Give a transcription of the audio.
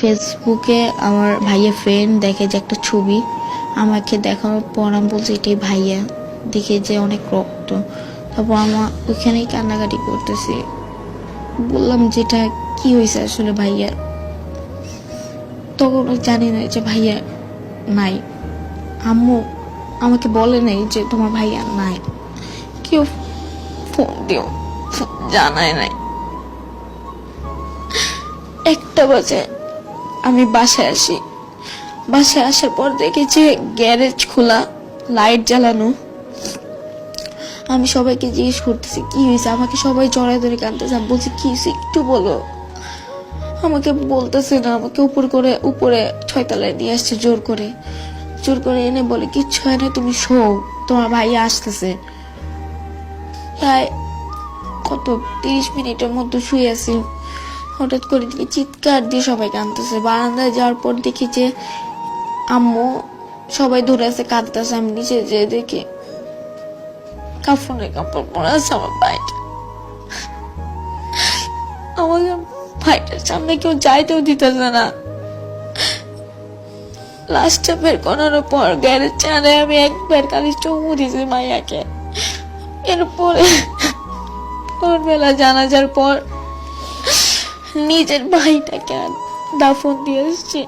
ফেসবুকে আমার ভাইয়া ফ্রেন্ড দেখে যে একটা ছবি, আমাকে দেখানোর পর আমি বলছি এটাই ভাইয়া, দেখে যে অনেক রক্ত। তারপর আমার ওইখানেই কান্নাকাটি করতেছি, বললাম যেটা কি হয়েছে আসলে ভাইয়া। তখন জানি না যে ভাইয়া নাই, আম্মু আমাকে বলে নাই যে তোমার ভাইয়া নাই, কেউ ফোন দিও জানায় নাই। 1টা বাজে আমি বাসায় আসি, বাসায় আসার পর দেখি যে গ্যারেজ খোলা, লাইট জ্বালানো। আমি সবাইকে জিজ্ঞেস করতেছি কি হয়েছে, আমাকে সবাই জড়ায় ধরে কাঁদতেছে। আমি বলছি কি হয়েছে একটু বলো, আমাকে বলতেছে না। আমাকে উপরে 6 তলায় নিয়ে আসছে জোর করে এনে বলে কিচ্ছু হয় না, তুমি শোও, তোমার ভাই আসতেছে। প্রায় 30 মিনিটের মধ্যে শুয়ে আছি, হঠাৎ করে দেখি চিৎকার দিয়ে সবাই কাঁদতেছে। বারান্দায় যাওয়ার পর দেখি যে আম্মু সবাই ধরে আছে কাঁদতেছে। আমি নিচে যেয়ে দেখি কাপড়ে কাপড় পরে আছে আমার ভাইটা। আমাকে ভাইটার সামনে কেউ যাইতেও দিতেছে না। লাস্টটা বের করার পর গ্যারেজ চানে আমি একবার খালি চুমু দিয়েছি মাইয়াকে। এরপরে ভোরবেলা জানাজার পর নিজের ভাইটাকে দাফন দিয়ে এসেছি।